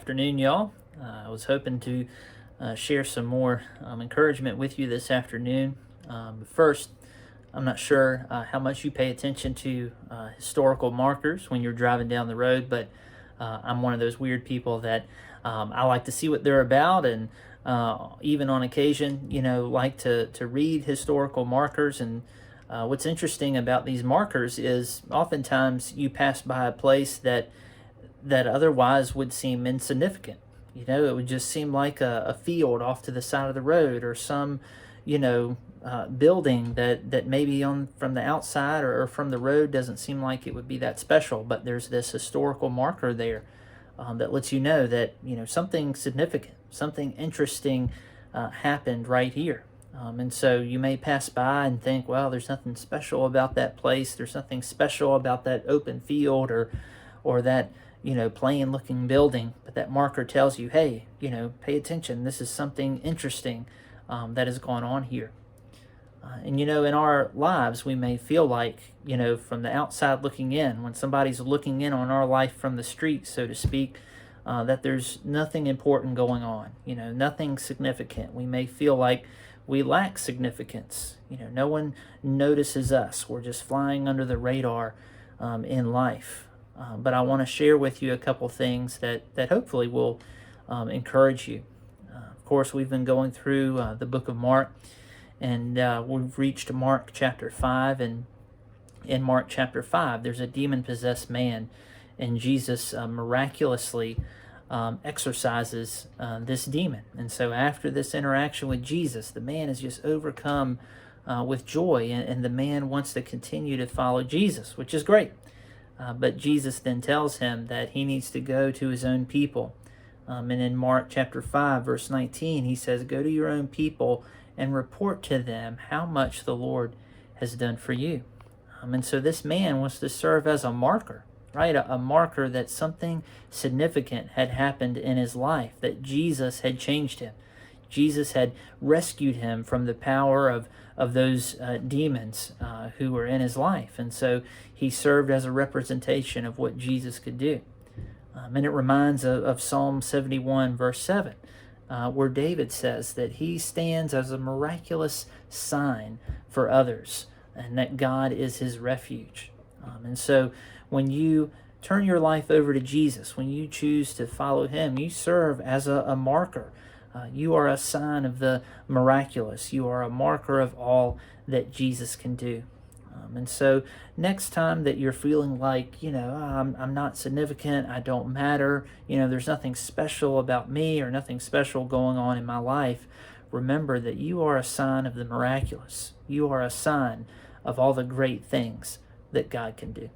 afternoon, y'all. I was hoping to share some more encouragement with you this afternoon. But first, I'm not sure how much you pay attention to historical markers when you're driving down the road, but I'm one of those weird people that I like to see what they're about, and even on occasion, like to read historical markers. And what's interesting about these markers is oftentimes you pass by a place that otherwise would seem insignificant. It would just seem like a field off to the side of the road, or some, building that maybe from the outside or from the road doesn't seem like it would be that special. But there's this historical marker there that lets you know that something significant, something interesting happened right here. And so you may pass by and think, well, there's nothing special about that place. There's nothing special about that open field or that plain looking building, but that marker tells you, hey, pay attention. This is something interesting that is going on here. And in our lives, we may feel like, from the outside looking in, when somebody's looking in on our life from the street, so to speak, that there's nothing important going on, nothing significant. We may feel like we lack significance. No one notices us. We're just flying under the radar in life. But I want to share with you a couple things that hopefully will encourage you. Of course, we've been going through the book of Mark, and we've reached Mark chapter 5. And in Mark chapter 5, there's a demon-possessed man, and Jesus miraculously exorcises this demon. And so after this interaction with Jesus, the man is just overcome with joy, and the man wants to continue to follow Jesus, which is great. But Jesus then tells him that he needs to go to his own people. And in Mark chapter 5, verse 19, he says, go to your own people and report to them how much the Lord has done for you. And so this man wants to serve as a marker, right? A marker that something significant had happened in his life, that Jesus had changed him. Jesus had rescued him from the power of those demons who were in his life. And so he served as a representation of what Jesus could do. And it reminds of Psalm 71, verse 7, where David says that he stands as a miraculous sign for others, and that God is his refuge. And so when you turn your life over to Jesus, when you choose to follow him, you serve as a marker. You are a sign of the miraculous. You are a marker of all that Jesus can do. And so next time that you're feeling like, I'm not significant, I don't matter, there's nothing special about me or nothing special going on in my life, remember that you are a sign of the miraculous. You are a sign of all the great things that God can do.